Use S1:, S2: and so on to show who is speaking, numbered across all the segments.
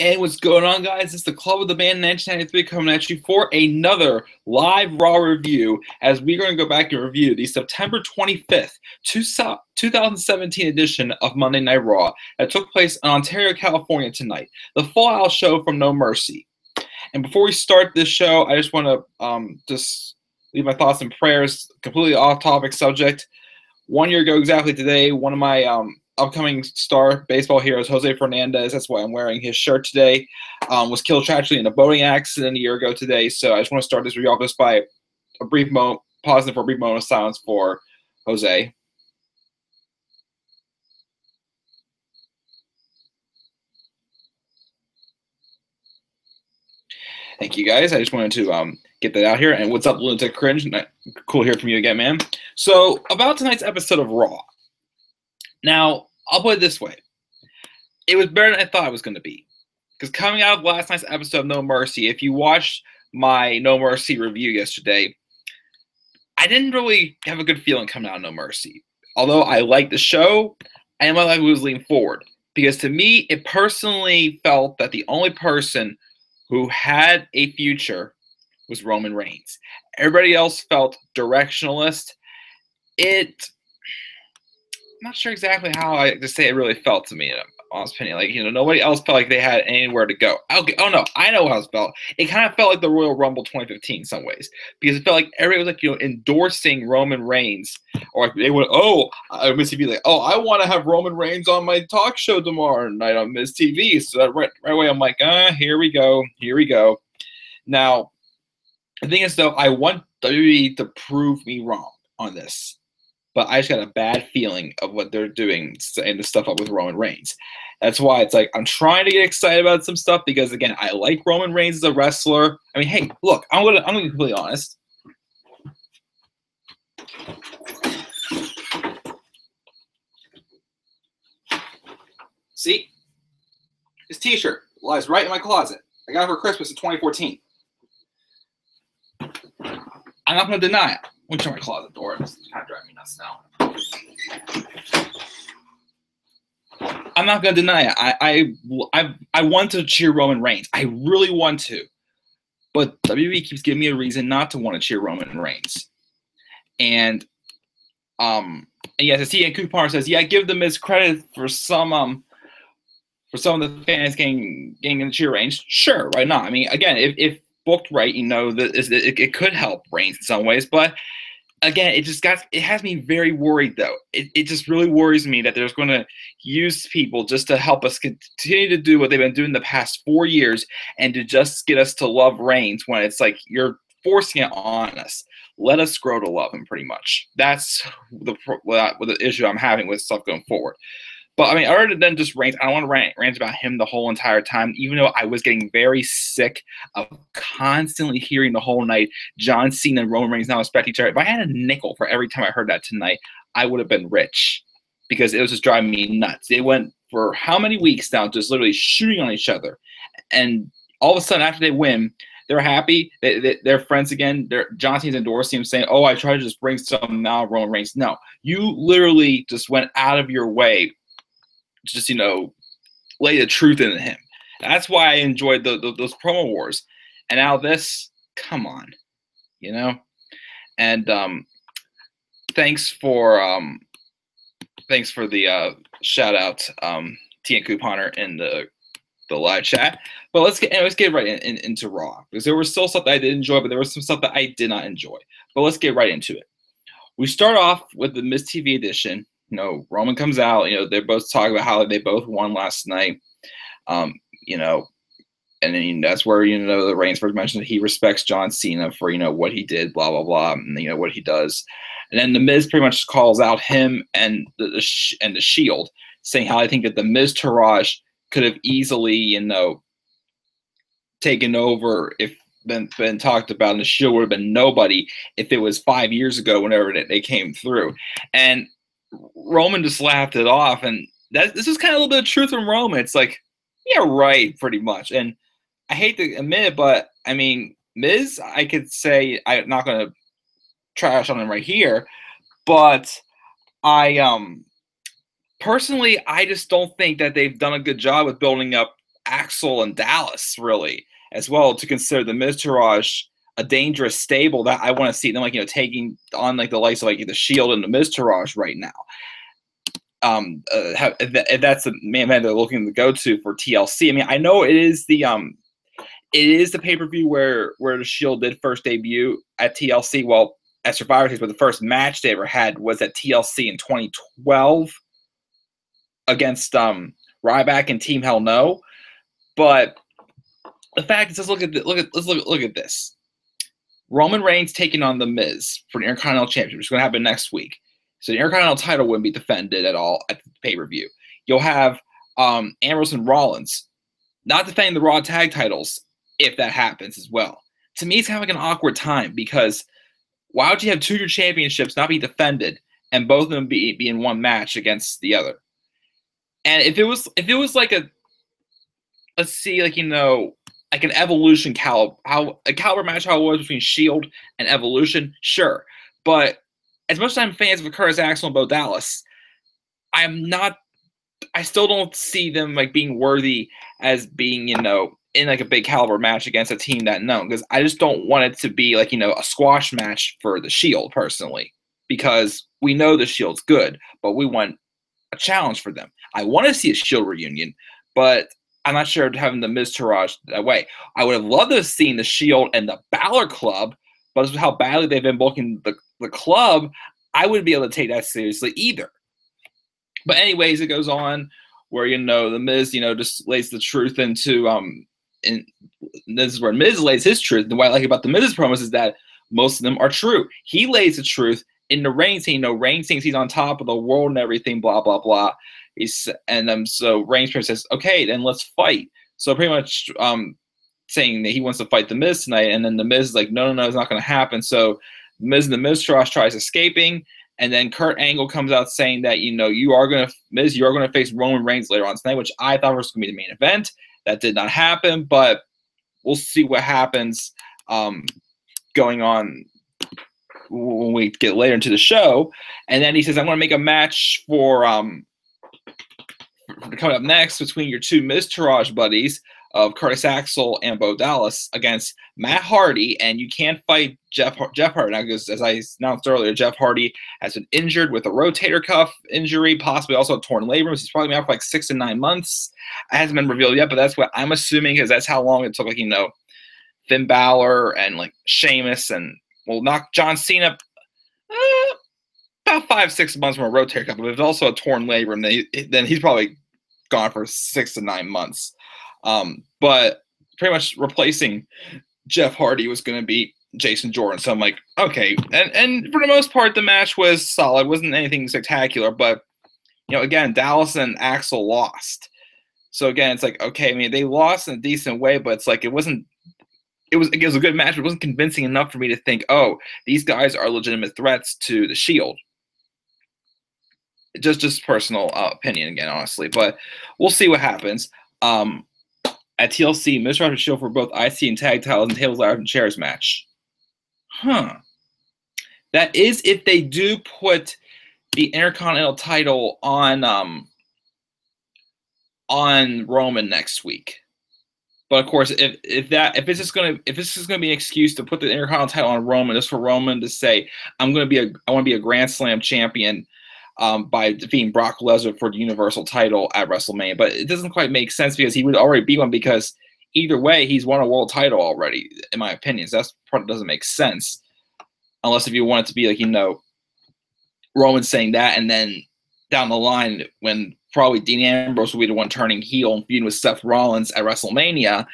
S1: And what's going on, guys? It's the Club of the Band 1993 coming at you for another live Raw review, as we're going to go back and review the September 25th, 2017 edition of Monday Night Raw that took place in Ontario, California tonight. The Fallout show from No Mercy. And before we start this show, I just want to just leave my thoughts and prayers, completely off-topic subject. 1 year ago exactly today, one of my upcoming star baseball heroes, Jose Fernandez, that's why I'm wearing his shirt today, was killed tragically in a boating accident a year ago today. So I just want to start this review off just by a brief moment, pausing for a brief moment of silence for Jose. Thank you, guys. I just wanted to get that out here. And what's up, Lunatic Cringe? Cool to hear from you again, man. So about tonight's episode of Raw. Now, I'll put it this way. It was better than I thought it was going to be. Because coming out of last night's episode of No Mercy, if you watched my No Mercy review yesterday, I didn't really have a good feeling coming out of No Mercy. Although I liked the show, I am like we was leaning forward. Because to me, it personally felt that the only person who had a future was Roman Reigns. Everybody else felt directionalist. I'm not sure exactly how I to say it really felt to me, in honest opinion. Like, nobody else felt like they had anywhere to go. Okay, oh no, I know how it felt. It kind of felt like the Royal Rumble 2015 in some ways, because it felt like everybody was like, endorsing Roman Reigns, or like they would, Miss TV, like, I want to have Roman Reigns on my talk show tomorrow night on Miss TV. So that right away, I'm like, here we go. Now, the thing is, though, I want WWE to prove me wrong on this. But I just got a bad feeling of what they're doing, setting the stuff up with Roman Reigns. That's why it's like I'm trying to get excited about some stuff because, again, I like Roman Reigns as a wrestler. I mean, hey, look, I'm gonna be completely honest. See, this T-shirt lies right in my closet. I got it for Christmas in 2014. I'm not gonna deny it. I'm gonna turn my closet door. It's kind of driving me nuts now. I'm not gonna deny it. I want to cheer Roman Reigns. I really want to, but WWE keeps giving me a reason not to want to cheer Roman Reigns. And yes, as T.N. Coupon says, yeah, give the Miz credit for some of the fans getting in the cheer range. Sure, why not? I mean, again, if booked right, that it could help Reigns in some ways, but again, it has me very worried, though. It just really worries me that there's going to use people just to help us continue to do what they've been doing the past 4 years and to just get us to love Reigns when it's like you're forcing it on us. Let us grow to love him, pretty much. That's the issue I'm having with stuff going forward. But, I mean, other than just Reigns, I don't want to rant about him the whole entire time, even though I was getting very sick of constantly hearing the whole night John Cena and Roman Reigns now respect each other. If I had a nickel for every time I heard that tonight, I would have been rich because it was just driving me nuts. They went for how many weeks now just literally shooting on each other. And all of a sudden, after they win, they're happy. They're friends again. John Cena's endorsing him, saying, I tried to just bring some now Roman Reigns. No, you literally just went out of your way just, lay the truth into him. That's why I enjoyed those promo wars. And now this, come on, And thanks for the shout out, T&Couponer Couponer in the live chat. But let's get right into Raw, because there was still stuff that I did enjoy, but there was some stuff that I did not enjoy. But let's get right into it. We start off with the Miz TV edition. Roman comes out, they're both talking about how they both won last night, and then that's where, the Reigns first mentioned that he respects John Cena for, what he did, blah, blah, blah, and, what he does. And then the Miz pretty much calls out him and the Shield, saying how I think that the Miz Taraj could have easily, taken over if been talked about, and the Shield would have been nobody if it was 5 years ago, whenever they came through. And Roman just laughed it off, and this is kind of a little bit of truth from Roman. It's like, yeah, right, pretty much. And I hate to admit it, but I mean, Miz, I could say I'm not going to trash on him right here, but I personally, I just don't think that they've done a good job with building up Axel and Dallas, really, as well, to consider the Miztourage a dangerous stable that I want to see them, like, taking on, like, the likes of, like, the Shield and the Miztourage right now. If that's the main event they're looking to go to for TLC. I mean, I know it is the pay-per-view where the Shield did first debut at TLC, well, at Survivor Series, but the first match they ever had was at TLC in 2012 against Ryback and Team Hell No. But the fact is, let's look at this. Roman Reigns taking on The Miz for the Intercontinental Championship, which is going to happen next week. So the Intercontinental title wouldn't be defended at all at the pay-per-view. You'll have Ambrose and Rollins not defending the Raw tag titles if that happens as well. To me, it's kind of like an awkward time, because why would you have two of your championships not be defended and both of them be in one match against the other? And if it was like a, let's see, like, like an Evolution caliber match, how it was between Shield and Evolution, sure. But as much as I'm fans of Curtis Axel and Bo Dallas, I still don't see them, like, being worthy as being, in, like, a big caliber match against a team that known, because I just don't want it to be, like, a squash match for the Shield, personally, because we know the Shield's good, but we want a challenge for them. I want to see a Shield reunion, but I'm not sure having the Miztourage that way. I would have loved to have seen the Shield and the Balor Club, but as how badly they've been booking the club, I wouldn't be able to take that seriously either. But anyways, it goes on where, the Miz, just lays the truth into, and this is where Miz lays his truth. And what I like about the Miz's promos is that most of them are true. He lays the truth in the Reigns thing. Reigns thinks he's on top of the world and everything, blah, blah, blah. So Reigns says, okay, then let's fight. So pretty much saying that he wants to fight the Miz tonight, and then the Miz is like, no, it's not going to happen. So Miz and the Miztourage tries escaping, and then Kurt Angle comes out saying that, you are going to face Roman Reigns later on tonight, which I thought was going to be the main event. That did not happen, but we'll see what happens going on when we get later into the show. And then he says, I'm going to make a match for coming up next between your two Miztourage buddies of Curtis Axel and Bo Dallas against Matt Hardy, and you can't fight Jeff Hardy now, because, as I announced earlier, Jeff Hardy has been injured with a rotator cuff injury, possibly also a torn labrum. He's probably been out for like 6 to 9 months. It hasn't been revealed yet, but that's what I'm assuming, because that's how long it took, like, Finn Balor and, like, Sheamus and, well, knock John Cena about 5-6 months from a rotator cuff. But if it's also a torn labrum, then he's probably gone for 6 to 9 months. But pretty much replacing Jeff Hardy was going to be Jason Jordan. So I'm like, okay. And for the most part, the match was solid. It wasn't anything spectacular. But, again, Dallas and Axel lost. So, again, it's like, okay, I mean, they lost in a decent way, but it's like it was a good match, but it wasn't convincing enough for me to think, oh, these guys are legitimate threats to the Shield. Just personal opinion again, honestly. But we'll see what happens. At TLC, Miztourage and Shield for both IC and tag titles and tables, ladders, and chairs match. That is if they do put the Intercontinental title on Roman next week. But of course, if this is gonna be an excuse to put the Intercontinental title on Roman, just for Roman to say, I want to be a Grand Slam champion by defeating Brock Lesnar for the Universal title at WrestleMania. But it doesn't quite make sense, because he would already be one, because either way, he's won a world title already, in my opinion. So that's part that doesn't make sense. Unless if you want it to be like, Roman saying that, and then down the line, when probably Dean Ambrose will be the one turning heel and feuding with Seth Rollins at WrestleMania.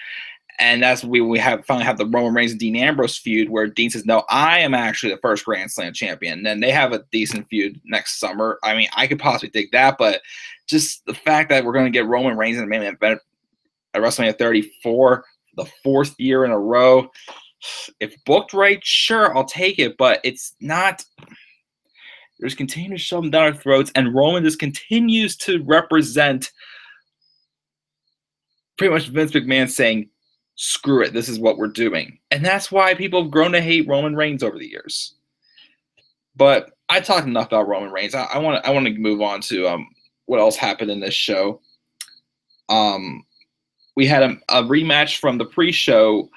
S1: And that's when we finally have the Roman Reigns and Dean Ambrose feud, where Dean says, no, I am actually the first Grand Slam champion. And then they have a decent feud next summer. I mean, I could possibly dig that, but just the fact that we're going to get Roman Reigns in the main event at WrestleMania 34, the 4th year in a row, if booked right, sure, I'll take it, but it's not. There's continuing to shove them down our throats, and Roman just continues to represent pretty much Vince McMahon saying, screw it, this is what we're doing. And that's why people have grown to hate Roman Reigns over the years. But I talked enough about Roman Reigns. I want to move on to what else happened in this show. we had a rematch from the pre-show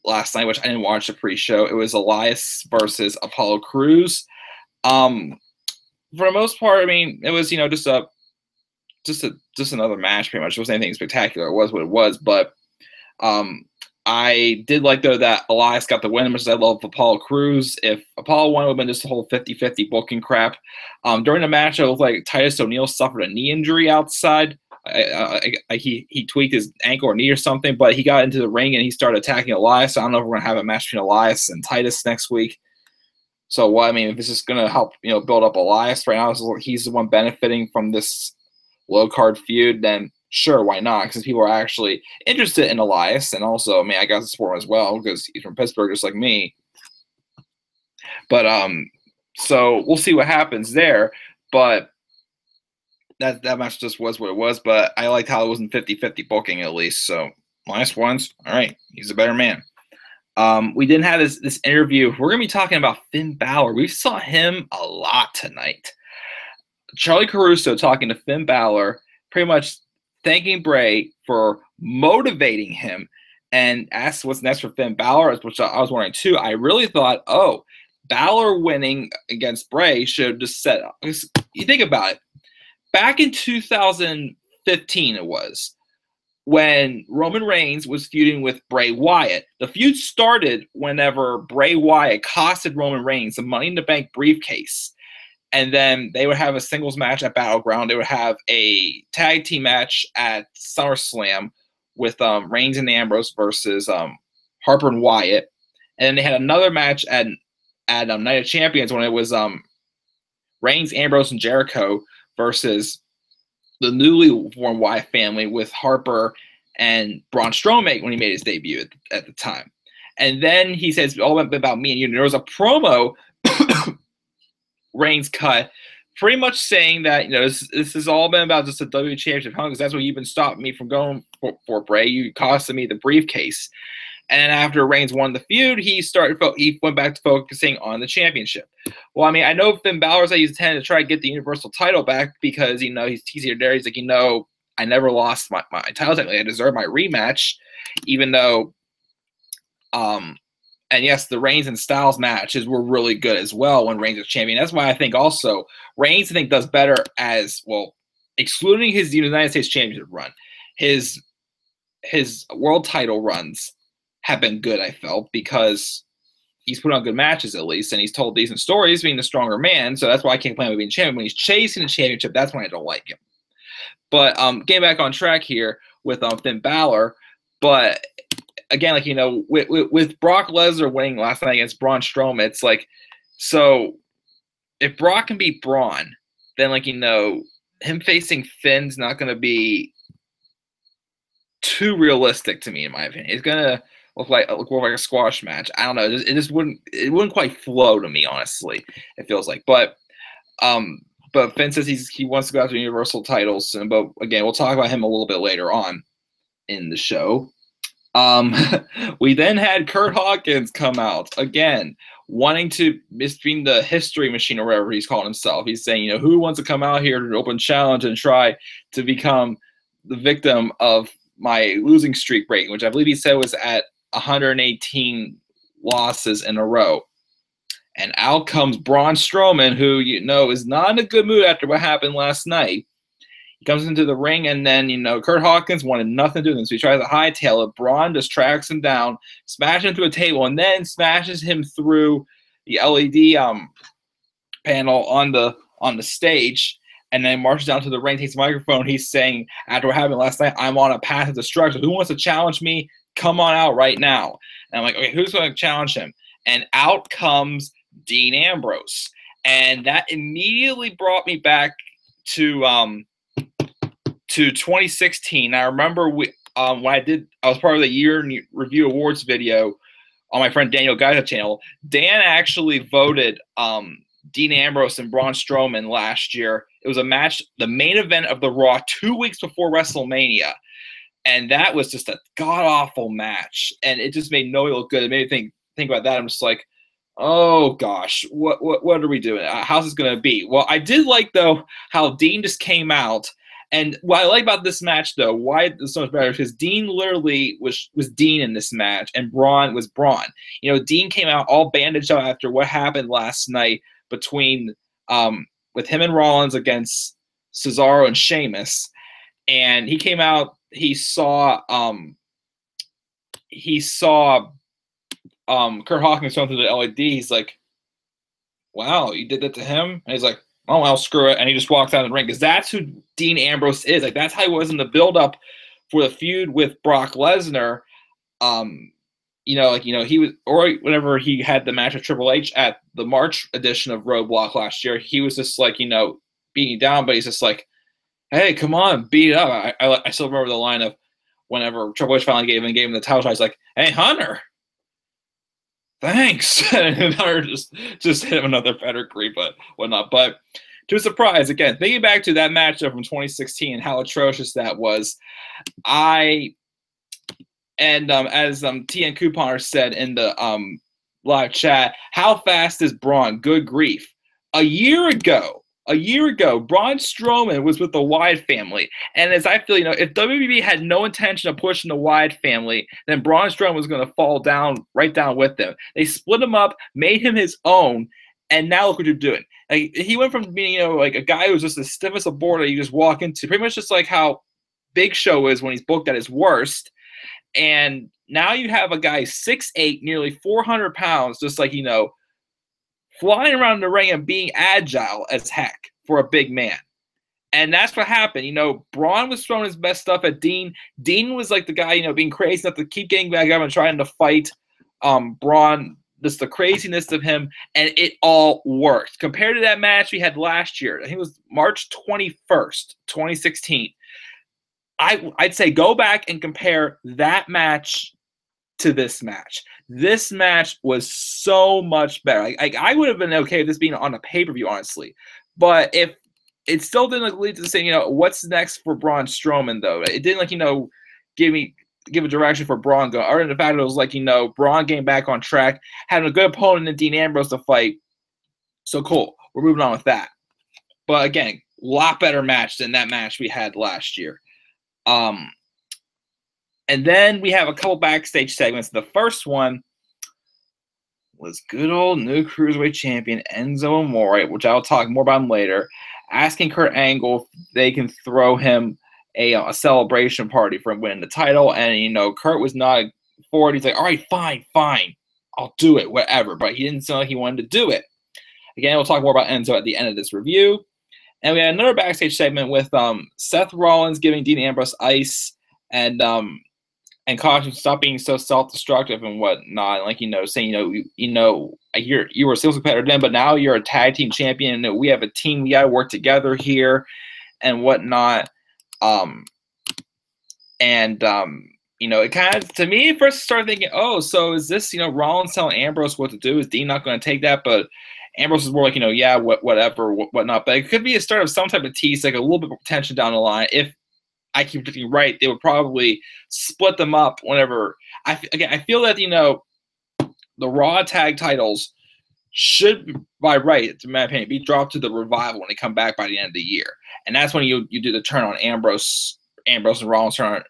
S1: last night, which I didn't watch the pre-show. It was Elias versus Apollo Cruz. For the most part, I mean, it was, you know, just another match pretty much. It wasn't anything spectacular. It was what it was, but I did like, though, that Elias got the win, because I love Apollo Cruz. If Apollo won, it would have been just a whole 50-50 booking crap. During the match, it looked like Titus O'Neil suffered a knee injury outside. He tweaked his ankle or knee or something, but he got into the ring and he started attacking Elias. So I don't know if we're going to have a match between Elias and Titus next week. So, well, I mean, if this is going to help, you know, build up Elias right now, he's the one benefiting from this low-card feud, then sure, why not? Because people are actually interested in Elias, and also, I mean, I got to support him as well because he's from Pittsburgh, just like me. But so we'll see what happens there. But that match just was what it was. But I liked how it wasn't 50-50 booking at least. So Elias wins. All right, he's a better man. We didn't have this interview. We're gonna be talking about Finn Balor. We saw him a lot tonight. Charlie Caruso talking to Finn Balor, pretty much thanking Bray for motivating him, and asked what's next for Finn Balor, which I was wondering too. I really thought, oh, Balor winning against Bray should have just set up. You think about it. Back in 2015, it was, when Roman Reigns was feuding with Bray Wyatt. The feud started whenever Bray Wyatt costed Roman Reigns the Money in the Bank briefcase. And then they would have a singles match at Battleground. They would have a tag team match at SummerSlam with Reigns and Ambrose versus Harper and Wyatt. And then they had another match at Night of Champions when it was Reigns, Ambrose, and Jericho versus the newly formed Wyatt family with Harper and Braun Strowman when he made his debut at the time. And then he says, it's all about me and you. And there was a promo Reigns cut, pretty much saying that, you know, this has all been about just a WWE Championship, because that's what you've been stopping me from going for Bray. You costed me the briefcase. And then after Reigns won the feud, he went back to focusing on the championship. Well, I mean, I know Finn Balor said he's intending to try to get the Universal title back because, you know, he's here there. He's like, you know, I never lost my title. Technically, I deserve my rematch, even though and yes, the Reigns and Styles matches were really good as well when Reigns was champion. That's why I think also Reigns, I think, does better as, well, excluding his United States Championship run. His world title runs have been good, I felt, because he's put on good matches at least, and he's told decent stories being the stronger man, so that's why I can't complain about being champion. When he's chasing the championship, that's when I don't like him. But getting back on track here with Finn Balor, but again, like, you know, with Brock Lesnar winning last night against Braun Strowman, it's like, so if Brock can beat Braun, then, like, you know, him facing Finn's not going to be too realistic to me, in my opinion. It's going to look more like a squash match. I don't know. It just wouldn't quite flow to me, honestly. It feels like, but Finn says he wants to go after the Universal titles soon. But again, we'll talk about him a little bit later on in the show. We then had Kurt Hawkins come out again, wanting to being the history machine or whatever he's calling himself. He's saying, you know, who wants to come out here to an open challenge and try to become the victim of my losing streak break, which I believe he said was at 118 losses in a row. And out comes Braun Strowman, who, you know, is not in a good mood after what happened last night. He comes into the ring, and then, you know, Kurt Hawkins wanted nothing to do with him, so he tries to hightail it. Braun just tracks him down, smashes him through a table, and then smashes him through the LED panel on the stage, and then marches down to the ring, takes the microphone. He's saying, after what happened last night, I'm on a path of destruction. Who wants to challenge me? Come on out right now. And I'm like, okay, who's going to challenge him? And out comes Dean Ambrose. And that immediately brought me back to 2016. I remember when I was part of the Year in Review Awards video on my friend Daniel Guy's channel. Dan actually voted Dean Ambrose and Braun Strowman last year. It was a match, the main event of the Raw 2 weeks before WrestleMania. And that was just a god-awful match. And it just made nobody look good. It made me think about that. I'm just like, oh, gosh, what are we doing? How's this going to be? Well, I did like, though, how Dean just came out And what I like about this match, though, why it's so much better, because Dean literally was Dean in this match, and Braun was Braun. You know, Dean came out all bandaged up after what happened last night between with him and Rollins against Cesaro and Sheamus, and he came out. He saw Kurt Hawkins going through the LED. He's like, "Wow, you did that to him?" And he's like, "Oh well, screw it," and he just walks out of the ring, because that's who Dean Ambrose is. Like, that's how he was in the build-up for the feud with Brock Lesnar. He was, or whenever he had the match with Triple H at the March edition of Roadblock last year, he was just like, beating down, but he's just like, "Hey, come on, beat it up." I still remember the line of whenever Triple H finally gave him the title shot, he's like, "Hey, Hunter, thanks." And Hunter just hit him another pedigree, but whatnot. But to a surprise, again, thinking back to that matchup from 2016 and how atrocious that was, as TN Couponer said in the live chat, how fast is Braun? Good grief. A year ago, Braun Strowman was with the Wyatt family. And as I feel, if WWE had no intention of pushing the Wyatt family, then Braun Strowman was going to fall right down with them. They split him up, made him his own, and now look what you're doing. Like, he went from being, like a guy who was just the stiffest of board that you just walk into, pretty much just like how Big Show is when he's booked at his worst. And now you have a guy 6'8", nearly 400 pounds, just like, flying around the ring and being agile as heck for a big man. And that's what happened. Braun was throwing his best stuff at Dean. Dean was like the guy, being crazy enough to keep getting back up and trying to fight Braun. Just the craziness of him, and it all worked. Compared to that match we had last year, I think it was March 21st, 2016. I'd say go back and compare that match to this match. This match was so much better. I would have been okay with this being on a pay-per-view, honestly. But if it still didn't lead to the same, what's next for Braun Strowman, though? It didn't, give a direction for Braun going. Other than the fact that it was like, Braun getting back on track, having a good opponent in Dean Ambrose to fight. So cool. We're moving on with that. But again, a lot better match than that match we had last year. And then we have a couple backstage segments. The first one was good old new Cruiserweight champion Enzo Amore, which I'll talk more about later, asking Kurt Angle if they can throw him a celebration party for him winning the title. And, Kurt was not for it. He's like, all right, fine. I'll do it, whatever. But he didn't sound like he wanted to do it. Again, we'll talk more about Enzo at the end of this review. And we had another backstage segment with Seth Rollins giving Dean Ambrose ice and caution stop being so self-destructive and whatnot. Like, saying, I hear you were a singles competitor then, but now you're a tag team champion. And we have a team. We got to work together here and whatnot. It kind of, to me, first started thinking, oh, so is this, Rollins telling Ambrose what to do? Is Dean not going to take that? But Ambrose is more like, yeah, whatever, whatnot. But it could be a start of some type of tease, like a little bit of tension down the line. If I keep predicting right, they would probably split them up whenever. I feel that, the Raw tag titles should, by right, in my opinion, be dropped to the Revival when they come back by the end of the year. And that's when you do the turn on Ambrose and Rollins turn on.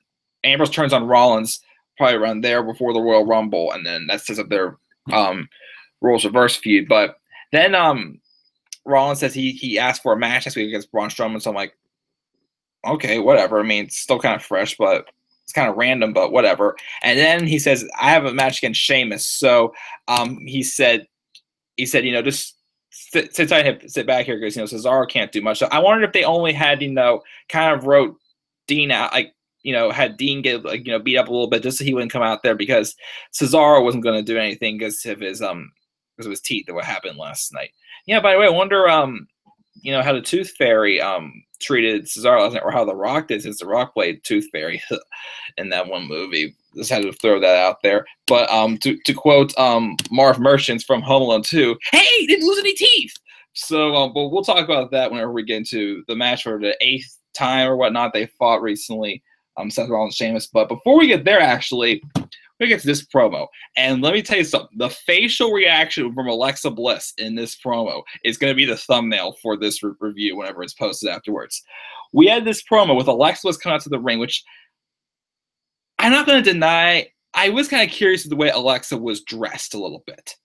S1: Ambrose turns on Rollins probably around there before the Royal Rumble, and then that sets up their roles reverse feud. But then Rollins says he asked for a match this week against Braun Strowman, so I'm like, okay, whatever. I mean, it's still kind of fresh, but it's kind of random, but whatever. And then he says, I have a match against Sheamus. So he said, just sit back here because, Cesaro can't do much. So I wondered if they only had, kind of wrote Dean out, like, had Dean get, like, beat up a little bit just so he wouldn't come out there because Cesaro wasn't going to do anything because of his teeth that what happened last night. Yeah, by the way, I wonder, how the Tooth Fairy treated Cesaro last night, or how The Rock did, since The Rock played Tooth Fairy in that one movie. Just had to throw that out there. But to quote Marv Merchants from Home Alone 2, hey, didn't lose any teeth. So, but we'll talk about that whenever we get into the match for the 8th time or whatnot they fought recently, Seth Rollins and Sheamus. But before we get there, actually, we get to this promo, and let me tell you something. The facial reaction from Alexa Bliss in this promo is going to be the thumbnail for this review whenever it's posted afterwards. We had this promo with Alexa Bliss coming out to the ring, which I'm not going to deny. I was kind of curious with the way Alexa was dressed a little bit.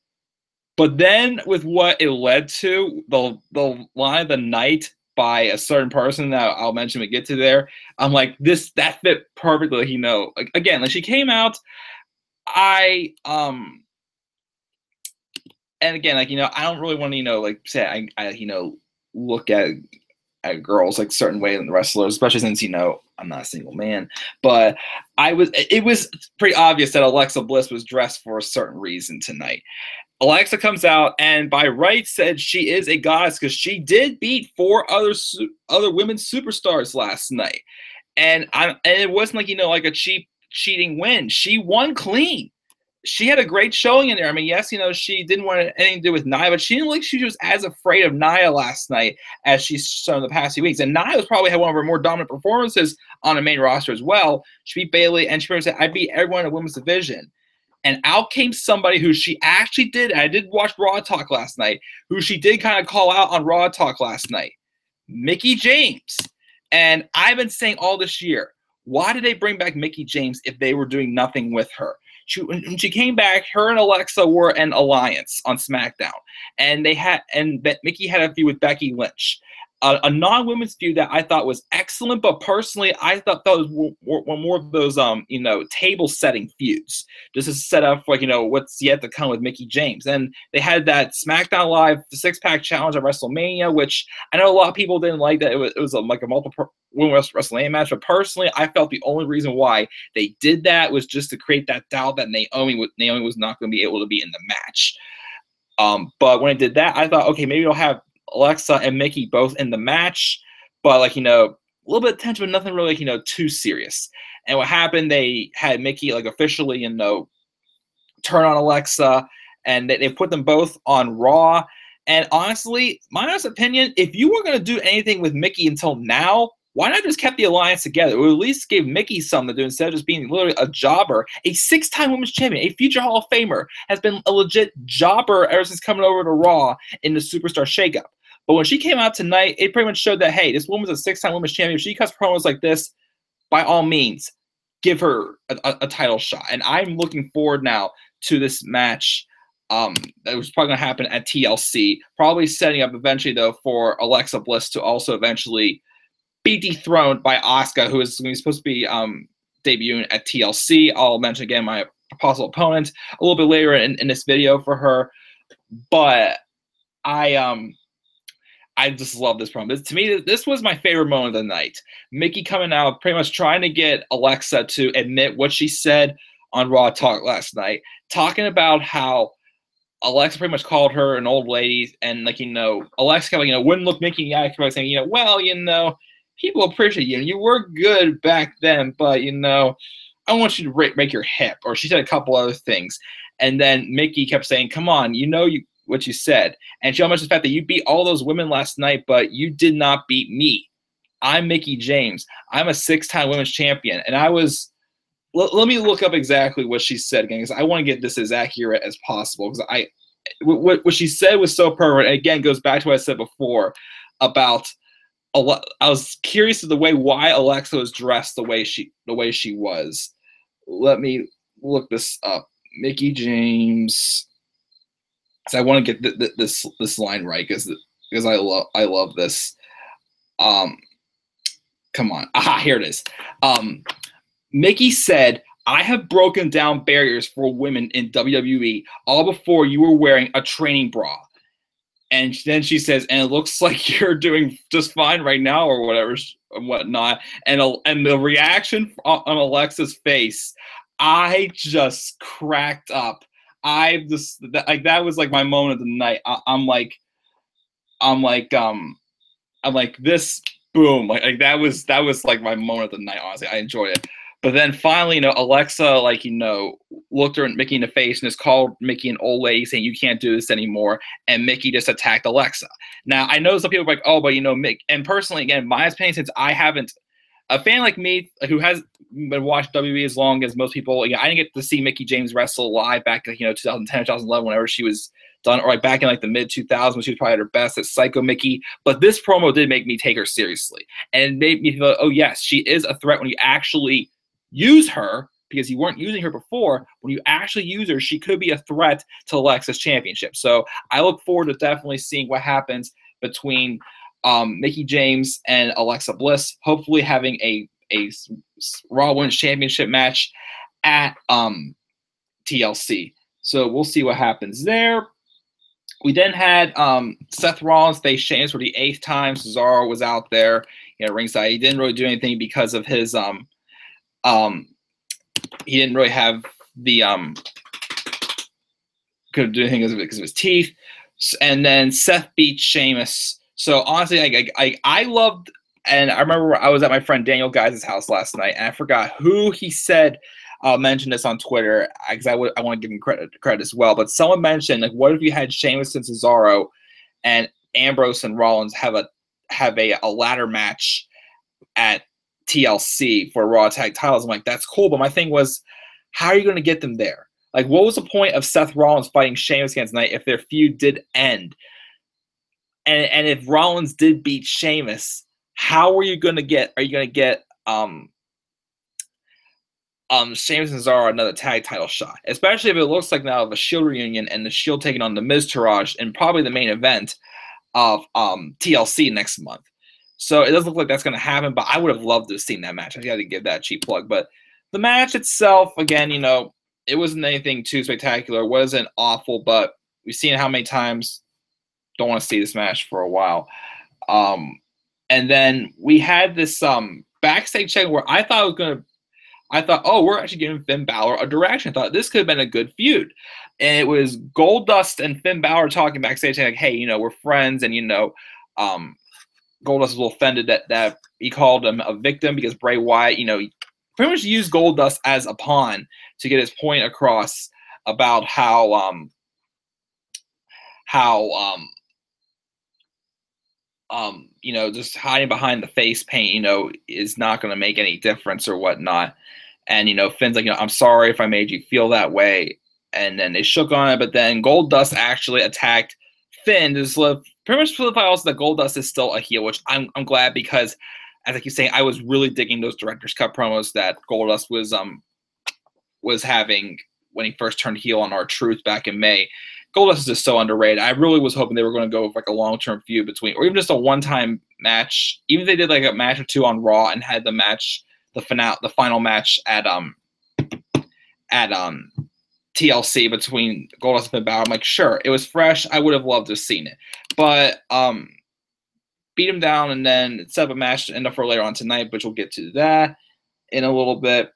S1: But then with what it led to, the line of the night by a certain person that I'll mention when we get to there, I'm like, that fit perfectly, you know. Like, again, like she came out, and again, like, you know, I don't really want to, you know, like say I you know, look at girls like certain way than the wrestlers, especially since, you know, I'm not a single man. But it was pretty obvious that Alexa Bliss was dressed for a certain reason tonight. Alexa comes out and by right said she is a goddess because she did beat 4 other women's superstars last night, and it wasn't like, you know, like a cheap cheating win. She won clean. She had a great showing in there. I mean, yes, you know, she didn't want anything to do with Nia, but she didn't look like she was as afraid of Nia last night as she's shown the past few weeks. And Nia was probably had one of her more dominant performances on the main roster as well. She beat Bayley, and she pretty much said, I beat everyone in the women's division. And out came somebody who she actually did, and I did watch Raw Talk last night, who she did kind of call out on Raw Talk last night, Mickie James. And I've been saying all this year, why did they bring back Mickie James if they were doing nothing with her? When she came back, her and Alexa were an alliance on SmackDown, and Mickie had a feud with Becky Lynch, a non-women's feud that I thought was excellent. But personally, I thought that was more of those you know, table-setting feuds, just to set up for, like, you know, what's yet to come with Mickie James. And they had that SmackDown Live 6-pack challenge at WrestleMania, which I know a lot of people didn't like. That it was like a multiple women's WrestleMania match, but personally, I felt the only reason why they did that was just to create that doubt that Naomi was not going to be able to be in the match. But when I did that, I thought, okay, maybe they'll have Alexa and Mickie both in the match, but, like, you know, a little bit of tension, but nothing really, like, you know, too serious. And what happened, they had Mickie, like, officially, you know, turn on Alexa, and they put them both on Raw. And honestly, my honest opinion, if you were going to do anything with Mickie until now, why not just kept the alliance together? Or at least gave Mickie something to do instead of just being literally a jobber. A 6-time women's champion, a future Hall of Famer, has been a legit jobber ever since coming over to Raw in the Superstar Shakeup. But when she came out tonight, it pretty much showed that, hey, this woman's a 6-time women's champion. If she cuts promos like this, by all means, give her a title shot. And I'm looking forward now to this match that was probably going to happen at TLC. Probably setting up eventually, though, for Alexa Bliss to also eventually be dethroned by Asuka, who is supposed to be debuting at TLC. I'll mention again my possible opponent a little bit later in this video for her. But I just love this promo. To me, this was my favorite moment of the night. Mickie coming out, pretty much trying to get Alexa to admit what she said on Raw Talk last night, talking about how Alexa pretty much called her an old lady, and, like, you know, Alexa kind of, you know, wouldn't look Mickie in the eye, kind of saying, you know, well, you know, people appreciate you, and you were good back then, but, you know, I want you to break your hip. Or she said a couple other things, and then Mickie kept saying, come on, you know what you said. And she almost the fact that you beat all those women last night, but you did not beat me. I'm Mickie James. I'm a 6-time women's champion. And I was let me look up exactly what she said again, because I want to get this as accurate as possible, because what she said was so perfect. And again, goes back to what I said before about I was curious of why Alexa was dressed the way she was. Let me look this up. Mickie James. So I want to get this line right because I love this. Come on. Aha, here it is. Mickie said, I have broken down barriers for women in WWE all before you were wearing a training bra. And then she says, and it looks like you're doing just fine right now or whatever and whatnot. And the reaction on Alexa's face, I just cracked up. That was like my moment of the night. I'm like this, boom. Like that was like my moment of the night, honestly. I enjoyed it. But then finally, Alexa, looked her and Mickie in the face and just called Mickie an old lady, saying you can't do this anymore. And Mickie just attacked Alexa. Now, I know some people are like, oh, but Mick. And personally, again, my opinion, since I haven't a fan like me, who has been watching WWE as long as most people, I didn't get to see Mickie James wrestle live back in 2010, 2011, whenever she was done, or like back in like the mid 2000s when she was probably at her best as Psycho Mickie. But this promo did make me take her seriously, and it made me feel, oh yes, she is a threat when you actually use her, because you weren't using her before. When you actually use her, she could be a threat to Alexa's championship. So I look forward to definitely seeing what happens between Mickie James and Alexa Bliss, hopefully having a Raw Women's Championship match at TLC. So we'll see what happens there. We then had Seth Rollins face Sheamus for the 8th time. Cesaro was out there, ringside. He didn't really do anything because of his he didn't really have the couldn't do anything because of his teeth. And then Seth beat Sheamus. So honestly, I loved, and I remember I was at my friend Daniel Guys' house last night, and I forgot who he said mentioned this on Twitter, because I want to give him credit as well. But someone mentioned, like, what if you had Sheamus and Cesaro and Ambrose and Rollins have a ladder match at TLC for Raw Tag Titles? I'm like, that's cool, but my thing was, how are you going to get them there? Like, what was the point of Seth Rollins fighting Sheamus again tonight if their feud did end? And if Rollins did beat Sheamus, how are you going to get? Are you going to get Sheamus and Cesaro another tag title shot? Especially if it looks like now of a Shield reunion and the Shield taking on the Miz Taraj and probably the main event of TLC next month. So it doesn't look like that's going to happen, but I would have loved to have seen that match. I got to give that a cheap plug. But the match itself, again, it wasn't anything too spectacular. It wasn't awful, but we've seen how many times. Don't want to see this match for a while. And then we had this backstage segment where I thought, oh, we're actually giving Finn Balor a direction. I thought this could have been a good feud. And it was Goldust and Finn Balor talking backstage, saying, like, hey, we're friends. And, Goldust was a little offended that he called him a victim because Bray Wyatt, he pretty much used Goldust as a pawn to get his point across about how just hiding behind the face paint, is not going to make any difference or whatnot. And, Finn's like, I'm sorry if I made you feel that way. And then they shook on it, but then Goldust actually attacked Finn to pretty much solidify also that Goldust is still a heel, which I'm glad, because, as I keep saying, I was really digging those Director's Cut promos that Goldust was having when he first turned heel on R-Truth back in May. Goldust is just so underrated. I really was hoping they were going to go with like a long-term feud between, or even just a one-time match. Even if they did like a match or two on Raw and had the final match at TLC between Goldust and Finn Balor. I'm like, sure, it was fresh. I would have loved to have seen it, but beat him down and then set up a match to end up for later on tonight, which we'll get to that in a little bit.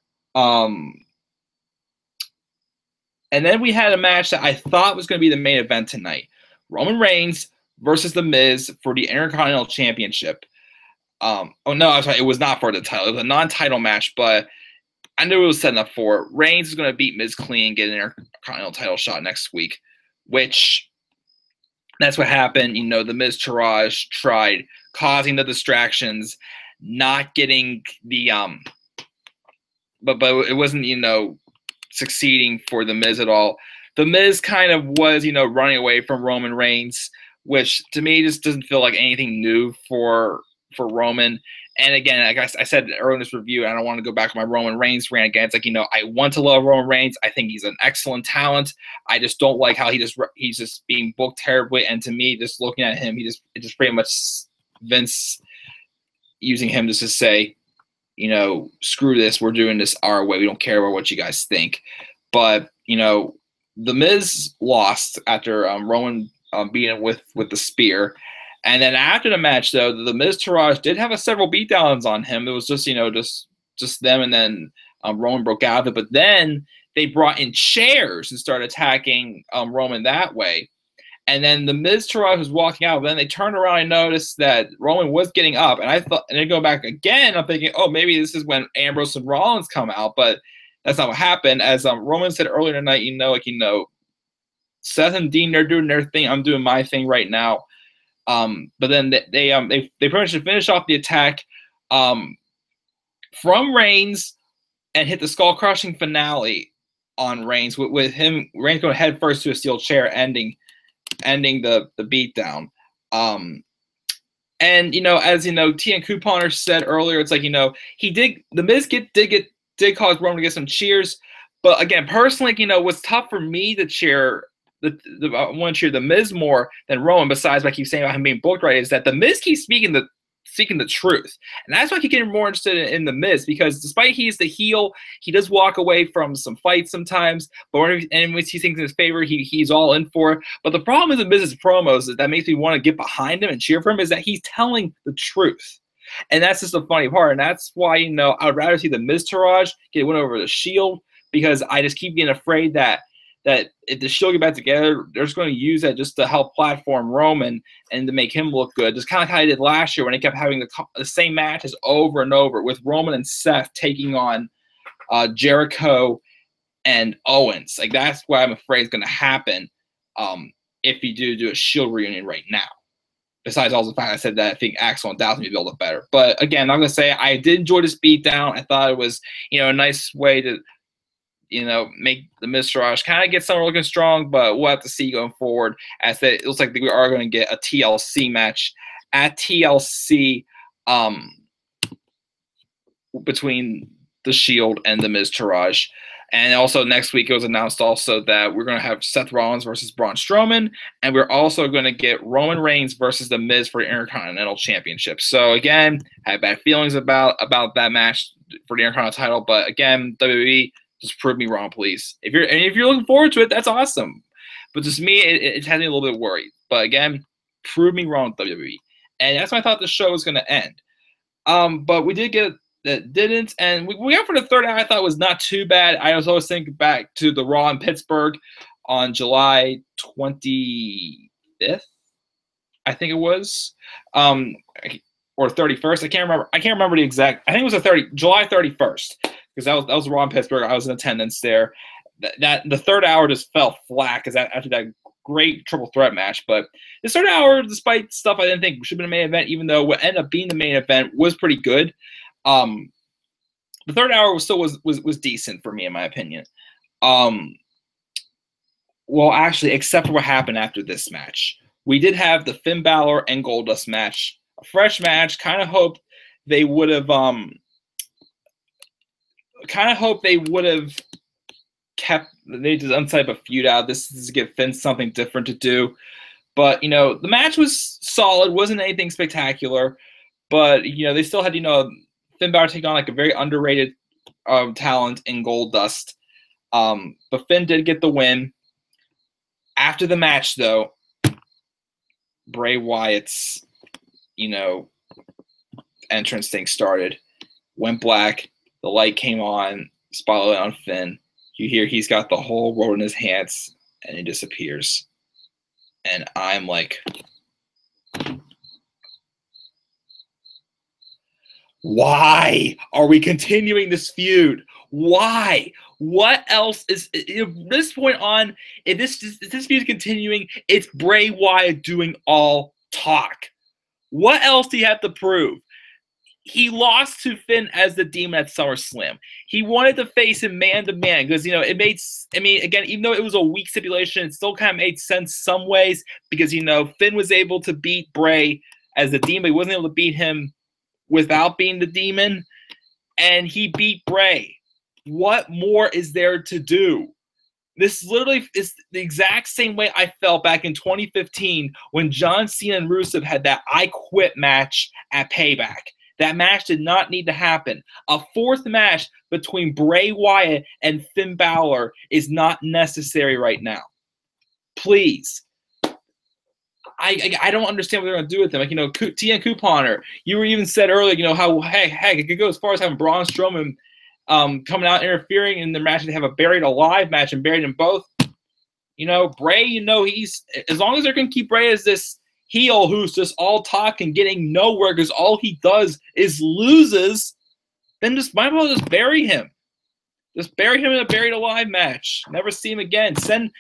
S1: And then we had a match that I thought was going to be the main event tonight. Roman Reigns versus The Miz for the Intercontinental Championship. Oh, no, I'm sorry. It was not for the title. It was a non-title match, but I knew it was setting up for it. Reigns is going to beat Miz clean and get an Intercontinental title shot next week, which that's what happened. The Miz Taraj tried causing the distractions, not getting the but it wasn't, succeeding for The Miz at all. The Miz kind of was, running away from Roman Reigns, which to me just doesn't feel like anything new for Roman. And again, like I said earlier in this review, and I don't want to go back on my Roman Reigns rant again. It's like, I want to love Roman Reigns. I think he's an excellent talent. I just don't like how he's just being booked terribly. And to me, just looking at him, it just pretty much Vince using him just to say, screw this, we're doing this our way. We don't care about what you guys think. But, The Miz lost after Roman beating him with the spear. And then after the match, though, the Miz Taraj did have several beatdowns on him. It was just, just them, and then Roman broke out of it. But then they brought in chairs and started attacking Roman that way. And then the Miz Taraj was walking out. But then they turned around and noticed that Roman was getting up. And I thought, and then go back again, I'm thinking, oh, maybe this is when Ambrose and Rollins come out. But that's not what happened. As Roman said earlier tonight, Seth and Dean, they're doing their thing. I'm doing my thing right now. But then they pretty much finished off the attack. from Reigns and hit the skull-crushing finale on Reigns with Reigns going head first to a steel chair, ending the beatdown. And as T and Couponer said earlier, it's like the Miz did cause Roman to get some cheers, but again, personally, what's tough for me to cheer. I want to cheer the Miz more than Roman. Besides, what I keep saying about him being booked right, is that the Miz keeps speaking the truth, and that's why I keep getting more interested in the Miz, because despite he's the heel, he does walk away from some fights sometimes. But when he thinks in his favor, he's all in for it. But the problem is the Miz's promos that makes me want to get behind him and cheer for him is that he's telling the truth, and that's just the funny part. And that's why I would rather see the Miz Taraj get a win over the Shield, because I just keep getting afraid that if the Shield get back together, they're just going to use that just to help platform Roman and to make him look good. Just kind of like how they did last year when they kept having the same matches over and over with Roman and Seth taking on Jericho and Owens. Like, that's what I'm afraid is going to happen if you do a Shield reunion right now. Besides all the fact I said that I think Axel and Dallas may build up better. But again, I'm going to say I did enjoy this beatdown. I thought it was a nice way to make the Miz Taraj kind of get somewhere looking strong, but we'll have to see going forward. As it looks like we are going to get a TLC match at TLC between the Shield and the Miz Taraj. And also next week it was announced also that we're going to have Seth Rollins versus Braun Strowman, and we're also going to get Roman Reigns versus the Miz for the Intercontinental Championship. So again, I had bad feelings about that match for the Intercontinental title, but again, WWE, just prove me wrong, please. If you're looking forward to it, that's awesome. But just me, it has me a little bit worried. But again, prove me wrong, WWE. And that's when I thought the show was going to end. But we did get that didn't. And we got for the third hour, I thought was not too bad. I was always thinking back to the Raw in Pittsburgh on July 25th, I think it was. Or 31st. I can't remember the exact. I think it was July 31st. Because that was Raw in Pittsburgh. I was in attendance there. That the third hour just fell flat because after that great triple threat match. But this third hour, despite stuff I didn't think should have been a main event, even though what ended up being the main event was pretty good. The third hour was decent for me, in my opinion. Well, actually, except for what happened after this match, we did have the Finn Balor and Goldust match, a fresh match. Kind of hoped they would have. They just untype a feud out. This is to give Finn something different to do. But, the match was solid. Wasn't anything spectacular. But, they still had, Finn Balor taking on like a very underrated talent in Goldust. But Finn did get the win. After the match, though, Bray Wyatt's, entrance thing started. Went black. The light came on, spotlight on Finn. You hear he's got the whole world in his hands, and he disappears. And I'm like, why are we continuing this feud? Why? What else is from this point on? If this feud is continuing, it's Bray Wyatt doing all talk. What else do you have to prove? He lost to Finn as the Demon at SummerSlam. He wanted to face him man-to-man because, it made – again, even though it was a weak stipulation, it still kind of made sense some ways because, Finn was able to beat Bray as the Demon. He wasn't able to beat him without being the Demon, and he beat Bray. What more is there to do? This literally is the exact same way I felt back in 2015 when John Cena and Rusev had that I Quit match at Payback. That match did not need to happen. A fourth match between Bray Wyatt and Finn Balor is not necessary right now. Please. I don't understand what they're going to do with them. Like, T and Couponer, you were even said earlier, how, heck, it could go as far as having Braun Strowman coming out interfering in the match. They have a buried alive match and buried them both. Bray, he's, as long as they're going to keep Bray as this heel who's just all talk and getting nowhere because all he does is loses, then just might as well just bury him. Just bury him in a buried alive match. Never see him again. Send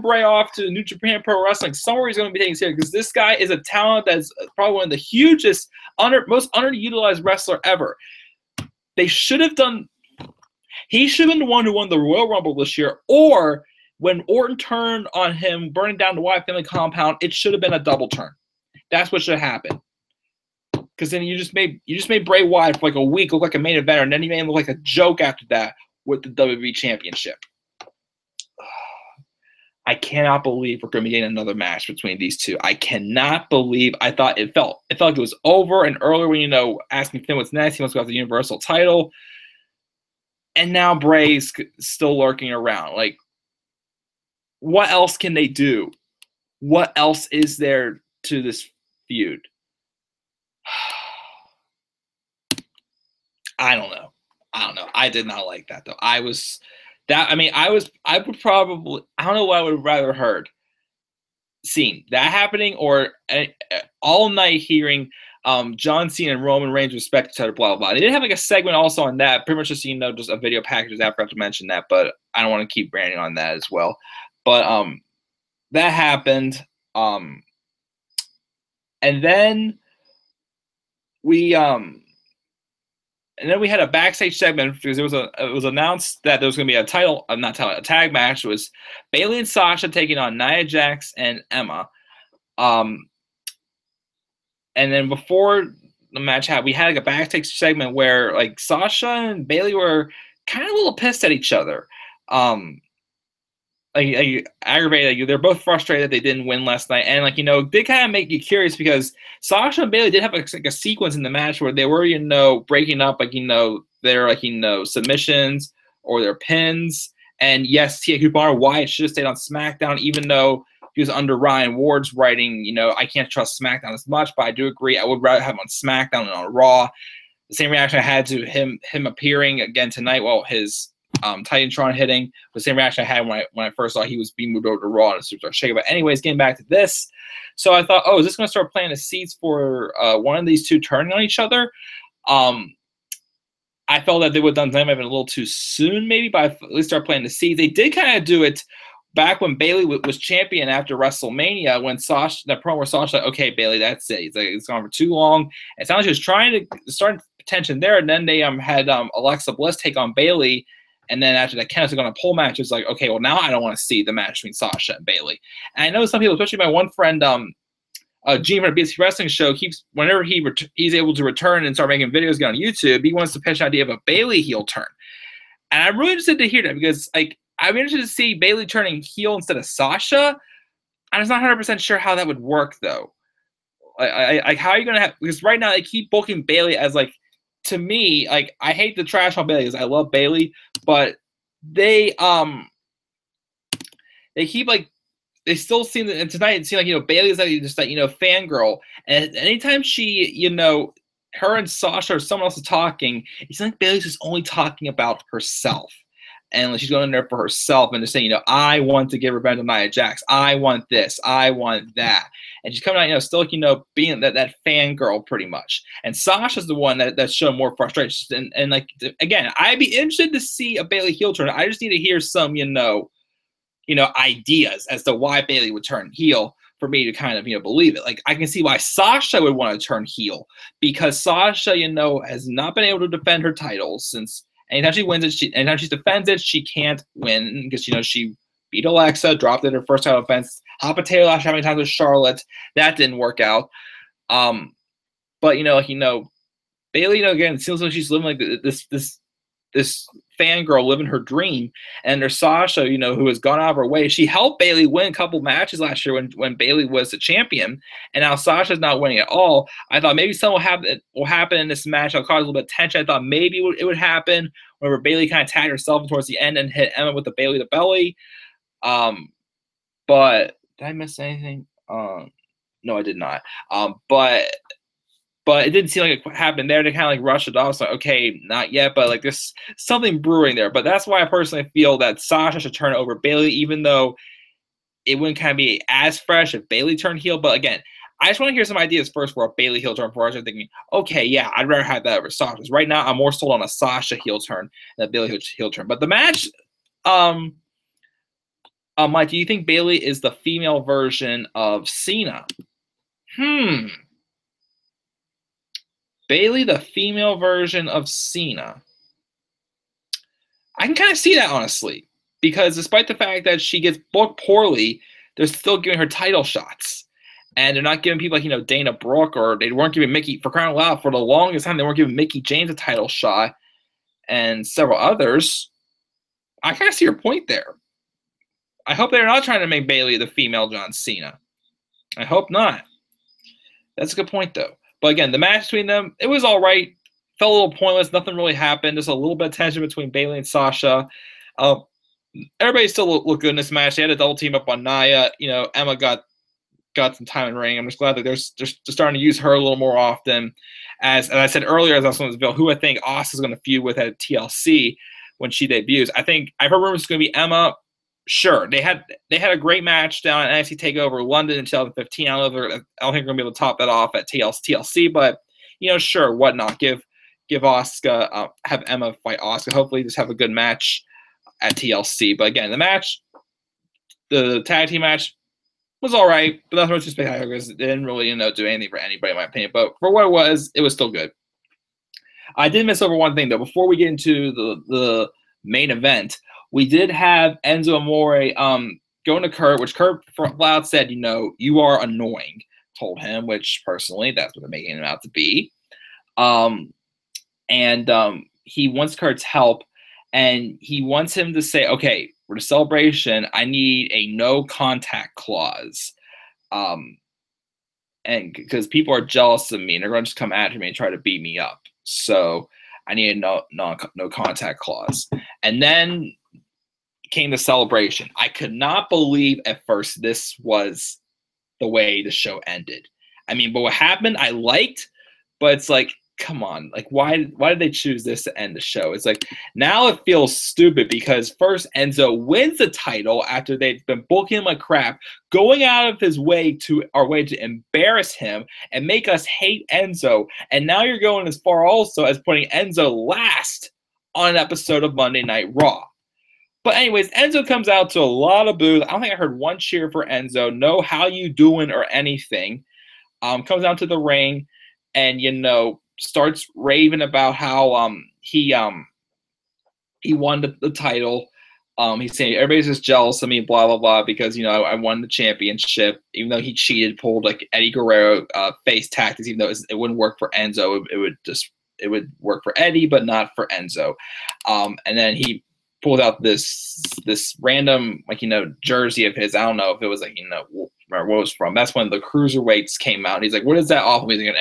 S1: Bray off to New Japan Pro Wrestling, somewhere he's going to be taken seriously because this guy is a talent that's probably one of the hugest, most underutilized wrestler ever. they should have done. He should have been the one who won the Royal Rumble this year, or when Orton turned on him, burning down the Wyatt family compound, it should have been a double turn. That's what should have happened. Because then you just made Bray Wyatt for like a week look like a main eventer, and then you made him look like a joke after that with the WWE Championship. I cannot believe we're going to be getting another match between these two. I cannot believe. I thought it felt like it was over, and earlier when asking Finn what's next, he wants to go after the Universal title, and now Bray's still lurking around. Like, what else can they do? What else is there to this feud? I don't know. I did not like that though. I would probably, I don't know what I would have rather heard. Seen that happening, or all night hearing John Cena and Roman Reigns respect each other, blah, blah, blah. They did have like a segment also on that, pretty much just, just a video package. I forgot to mention that, but I don't want to keep ranting on that as well. But that happened. And then we had a backstage segment because it was announced that there was going to be a a tag match. It was Bayley and Sasha taking on Nia Jax and Emma. And then before the match happened, we had like a backstage segment where like Sasha and Bayley were kind of a little pissed at each other. Aggravated. They're both frustrated that they didn't win last night, and did kind of make you curious because Sasha and Bayley did have like a sequence in the match where they were breaking up their submissions or their pins. And yes, Tia Kubara Wyatt should have stayed on SmackDown, even though he was under Ryan Ward's writing. I can't trust SmackDown as much, but I do agree I would rather have him on SmackDown than on Raw. The same reaction I had to him appearing again tonight while his Titantron hitting, the same reaction I had when I first saw he was being moved over to Raw and a Superstar Shake. But anyways, getting back to this, so I thought, is this going to start playing the seeds for one of these two turning on each other? I felt that they would have done them a little too soon, maybe, but at least start playing the seeds. They did kind of do it back when Bayley was champion after WrestleMania, when that promo where Sasha, okay, Bayley, that's it. It's gone for too long. It sounds like she was trying to start tension there, and then they had Alexa Bliss take on Bayley. And then after that, Kenneth on a pole match, it's like, okay, well, now I don't want to see the match between Sasha and Bayley. And I know some people, especially my one friend, Gene from the BSC Wrestling Show, whenever he's able to return and start making videos again on YouTube, he wants to pitch an idea of a Bayley heel turn. And I'm really interested to hear that because, I'm interested to see Bayley turning heel instead of Sasha. I'm just not 100% sure how that would work, though. How are you going to have – because right now they keep booking Bayley as, to me, I hate the trash on Bayley because I love Bayley, but they keep they still seem and tonight it seemed like Bayley is just fangirl, and anytime she her and Sasha or someone else is talking, it seems like Bayley's just only talking about herself. And she's going in there for herself and just saying, I want to get revenge on Nia Jax. I want this. I want that. And she's coming out, still, being that fangirl pretty much. And Sasha's the one that's showing more frustration. And again, I'd be interested to see a Bayley heel turn. I just need to hear some, ideas as to why Bayley would turn heel for me to kind of, believe it. I can see why Sasha would want to turn heel because Sasha, has not been able to defend her title since. Anytime she wins it, anytime she defends it, she can't win because she beat Alexa, dropped it her first title defense. Hot potato last how many times with Charlotte, that didn't work out. But Bayley, again, it seems like she's living this fangirl living her dream. And there's Sasha, who has gone out of her way. She helped Bayley win a couple matches last year when Bayley was the champion, and now Sasha's not winning at all. I thought maybe something will happen in this match. I'll cause a little bit of tension. I thought maybe it would happen whenever Bayley kind of tagged herself towards the end and hit Emma with the Bayley to belly. But did I miss anything? No, I did not. But it didn't seem like it happened there. They kind of rush it off. So, okay, not yet, but there's something brewing there. But that's why I personally feel that Sasha should turn over Bayley, even though it wouldn't kind of be as fresh if Bayley turned heel. But again, I just want to hear some ideas first for a Bayley heel turn before I start thinking, okay, yeah, I'd rather have that over Sasha. Right now, I'm more sold on a Sasha heel turn than a Bayley heel turn. But the match, Mike, do you think Bayley is the female version of Cena? Bayley, the female version of Cena. I can kind of see that, honestly, because despite the fact that she gets booked poorly, they're still giving her title shots. And they're not giving people like, Dana Brooke, or they weren't giving Mickey, for crying out loud, for the longest time, they weren't giving Mickey James a title shot and several others. I kind of see your point there. I hope they're not trying to make Bayley the female John Cena. I hope not. That's a good point, though. But again, the match between them, it was all right. Felt a little pointless. Nothing really happened. Just a little bit of tension between Bayley and Sasha. Everybody still looked good in this match. They had a double team up on Nia. Emma got some time in the ring. I'm just glad that they're starting to use her a little more often. As I said earlier, as I was on this video, who I think Asuka's going to feud with at TLC when she debuts. I've heard rumors it's going to be Emma. Sure, they had a great match down at NXT TakeOver London in 2015. I don't think they're going to be able to top that off at TLC, but sure, what not? Give Asuka, have Emma fight Asuka. Hopefully, just have a good match at TLC. But again, the tag team match was all right, but nothing much to spectacular because it didn't really do anything for anybody in my opinion. But for what it was still good. I did miss over one thing though. Before we get into the main event, we did have Enzo Amore going to Kurt, which Kurt Loud said, you are annoying, told him, which personally, that's what they're making him out to be. He wants Kurt's help, and he wants him to say, okay, for the celebration, I need a no contact clause. And because people are jealous of me, and they're going to just come after me and try to beat me up. So I need a no contact clause. And then came the celebration. I could not believe at first this was the way the show ended. But what happened, I liked, but it's like, come on, like why did they choose this to end the show? It's like, now it feels stupid because first Enzo wins the title after they've been booking him like crap, going out of his way to embarrass him and make us hate Enzo, and now you're going as far also as putting Enzo last on an episode of Monday Night Raw. But anyways, Enzo comes out to a lot of boos. I don't think I heard one cheer for Enzo. No how you doing or anything. Comes out to the ring and, starts raving about how he won the title. He's saying everybody's just jealous of me, blah, blah, blah, because, I won the championship, even though he cheated, pulled like Eddie Guerrero face tactics, even though it wouldn't work for Enzo. It would work for Eddie, but not for Enzo. And then he pulled out this random jersey of his. I don't know if it was like where it was from. That's when the cruiserweights came out. And he's like, "What is that awful music?" And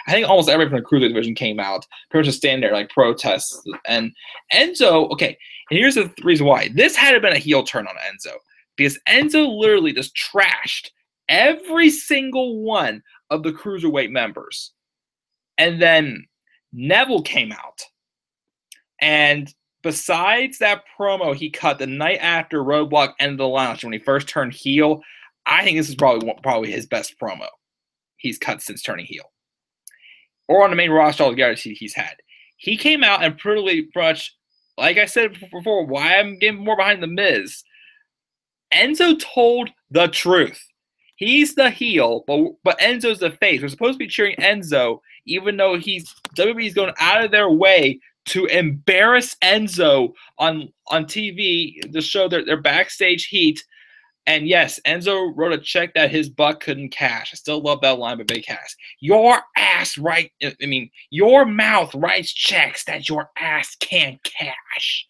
S1: I think almost everybody from the cruiserweight division came out, pretty much just standing there like protests. And Enzo, okay, and here's the reason why this had been a heel turn on Enzo, because Enzo literally just trashed every single one of the cruiserweight members, and then Neville came out and. Besides that promo he cut the night after Roadblock ended the launch when he first turned heel, I think this is probably his best promo he's cut since turning heel. Or on the main roster altogether he's had. He came out and pretty much, like I said before, why I'm getting more behind The Miz, Enzo told the truth. He's the heel, but Enzo's the face. We're supposed to be cheering Enzo, even though WWE's going out of their way to embarrass Enzo on TV to show their backstage heat. And yes, Enzo wrote a check that his butt couldn't cash. I still love that line by Big Cass. Your mouth writes checks that your ass can't cash.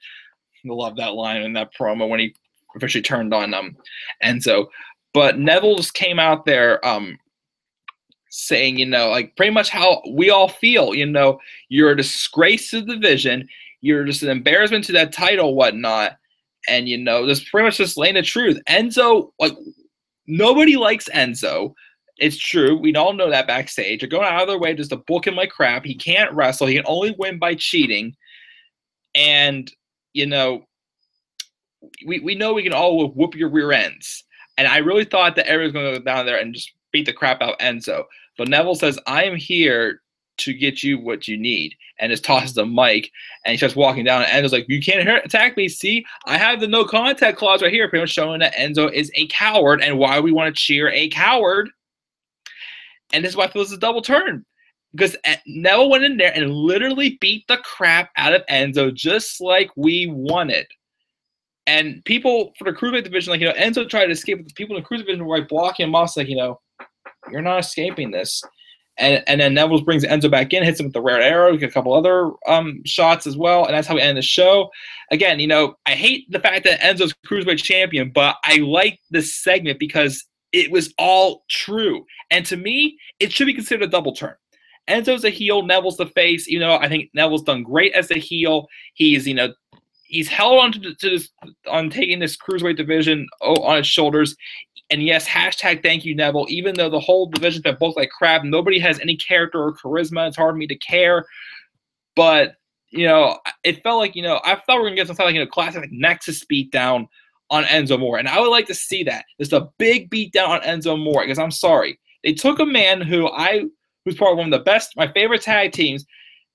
S1: I love that line in that promo when he officially turned on Enzo. But Neville just came out there saying, like pretty much how we all feel, you're a disgrace to the division, you're just an embarrassment to that title, whatnot, and just pretty much just laying the truth. Enzo, like nobody likes Enzo. It's true. We all know that backstage. They're going out of their way just to book him like crap. He can't wrestle. He can only win by cheating. And, we know we can all whoop your rear ends. And I really thought that everyone's going to go down there and just beat the crap out of Enzo. But Neville says, I am here to get you what you need. And just tosses the mic. And he starts walking down. And Enzo's like, you can't attack me. See, I have the no contact clause right here. Pretty much showing that Enzo is a coward. And why we want to cheer a coward. And this is why I feel this is a double turn. because Neville went in there and literally beat the crap out of Enzo just like we wanted. And people for the Cruiserweight division, like, Enzo tried to escape, but the people in the Cruiserweight division were like blocking him off, like, you're not escaping this. And then Neville brings Enzo back in, hits him with the rare arrow, get a couple other shots as well, and that's how we end the show. Again, I hate the fact that Enzo's Cruiserweight champion, but I like this segment because it was all true. And to me, it should be considered a double turn. Enzo's a heel, Neville's the face. I think Neville's done great as a heel. He's held on to this, on taking this Cruiserweight division on his shoulders. And yes, hashtag thank you, Neville. Even though the whole division's been booked like crap, nobody has any character or charisma. It's hard for me to care. But, it felt like, I thought we were going to get some classic Nexus beatdown on Enzo Moore. And I would like to see that. Just a big beatdown on Enzo Moore. Because I'm sorry. They took a man who's part of one of the best, my favorite tag teams,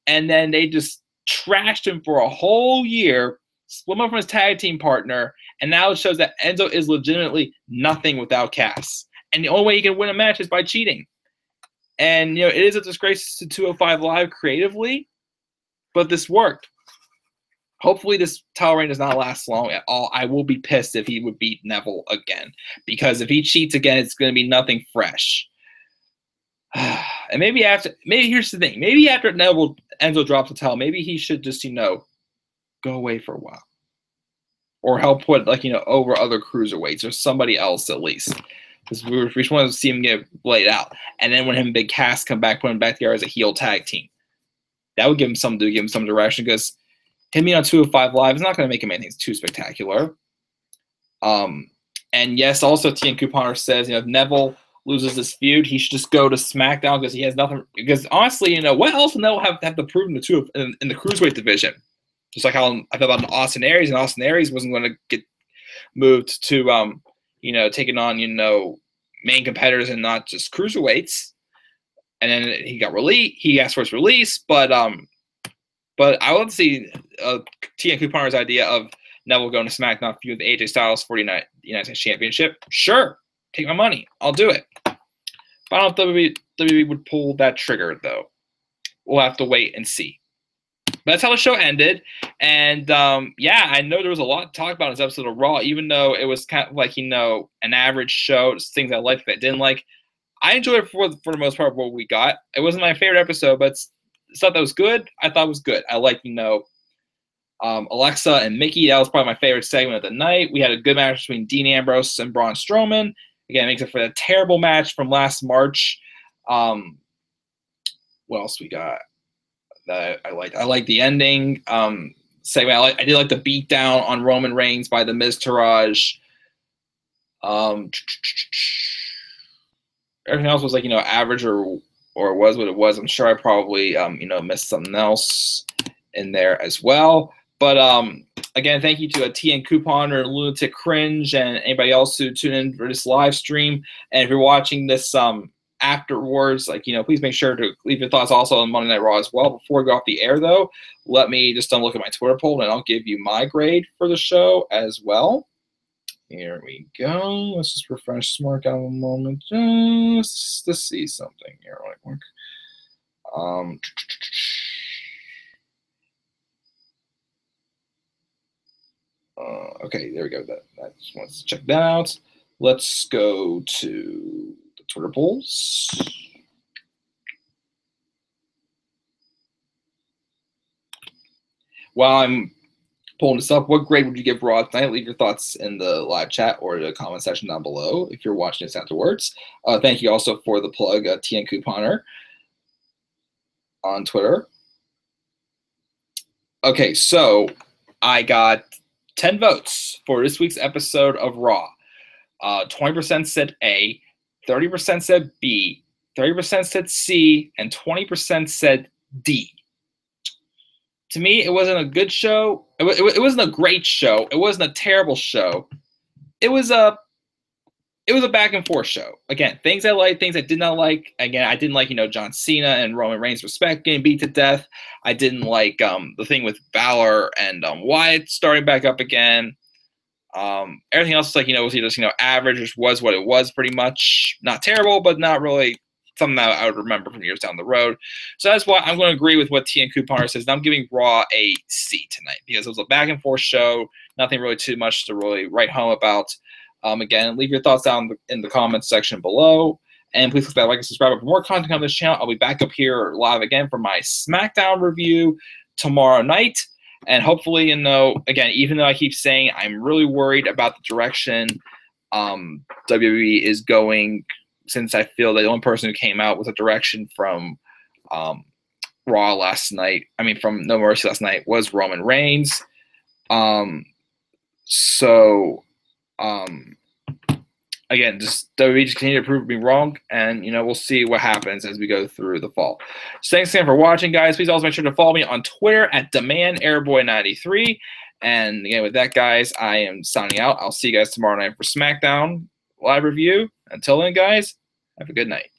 S1: and then they just trashed him for a whole year, split him up from his tag team partner, and now it shows that Enzo is legitimately nothing without Cass. And the only way he can win a match is by cheating. And, it is a disgrace to 205 Live creatively, but this worked. Hopefully this title reign does not last long at all. I will be pissed if he would beat Neville again, because if he cheats again, it's going to be nothing fresh. And maybe here's the thing. Maybe after Enzo drops the title, maybe he should just, go away for a while. Or help put, over other cruiserweights or somebody else at least. Because we just wanted to see him get laid out. And then when him and Big Cass come back, put him back together as a heel tag team. That would give him something to do, give him some direction. Because him being on 205 Live is not going to make him anything too spectacular. And yes, also Tian Couponer says, if Neville loses this feud, he should just go to SmackDown because he has nothing. Because honestly, what else will Neville have to prove in the Cruiserweight division? Just like how I felt about Austin Aries, and Austin Aries wasn't going to get moved to, taking on, main competitors and not just cruiserweights. And then he got released. He asked for his release, but I want to see Tian Couponer's idea of Neville going to SmackDown feud with AJ Styles for the United States Championship. Sure, take my money. I'll do it. But I don't know if WWE would pull that trigger, though. We'll have to wait and see. But that's how the show ended. And, I know there was a lot to talk about in this episode of Raw, even though it was kind of like, an average show, just things I liked that I didn't like. I enjoyed it for the most part of what we got. It wasn't my favorite episode, but stuff that was good, I thought was good. I like, Alexa and Mickey. That was probably my favorite segment of the night. We had a good match between Dean Ambrose and Braun Strowman. Again, makes it for that terrible match from last March. What else we got? That I liked. I liked the ending segment. I did like the beatdown on Roman Reigns by the Miz Taraj. Everything else was like average or was what it was. I'm sure I probably missed something else in there as well. But again, thank you to Tian Couponer, Lunatic Cringe, and anybody else who tuned in for this live stream. And if you're watching this afterwards, please make sure to leave your thoughts also on Monday Night Raw as well. Before we go off the air, though, let me just look at my Twitter poll, and I'll give you my grade for the show as well. Here we go. Let's just refresh SmackDown a moment just to see something here. Okay, there we go. That just wants to check that out. Let's go to the Twitter polls. While I'm pulling this up, what grade would you give Raw tonight? Leave your thoughts in the live chat or the comment section down below if you're watching this afterwards. Thank you also for the plug, Tian Couponer on Twitter. Okay, so I got 10 votes for this week's episode of Raw. 20% said A, 30% said B, 30% said C, and 20% said D. To me, it wasn't a good show. It wasn't a great show. It wasn't a terrible show. It was a back and forth show. Again, things I liked, things I did not like. Again, I didn't like, John Cena and Roman Reigns' respect getting beat to death. I didn't like the thing with Balor and Wyatt starting back up again. Everything else was was just average, which was what it was pretty much. Not terrible, but not really something that I would remember from years down the road. So that's why I'm going to agree with what TN Couponer says. I'm giving Raw a C tonight because it was a back and forth show. Nothing really too much to really write home about. Again, leave your thoughts down in the comments section below. And please click that like and subscribe for more content on this channel. I'll be back up here live again for my SmackDown review tomorrow night. And hopefully, again, even though I keep saying I'm really worried about the direction WWE is going, since I feel that the only person who came out with a direction from Raw last night, from No Mercy last night, was Roman Reigns. Again, just WWE just continue to prove me wrong, and we'll see what happens as we go through the fall. So thanks again for watching, guys. Please also make sure to follow me on Twitter at DemandAirboy93. And again, with that, guys, I am signing out. I'll see you guys tomorrow night for SmackDown live review. Until then, guys, have a good night.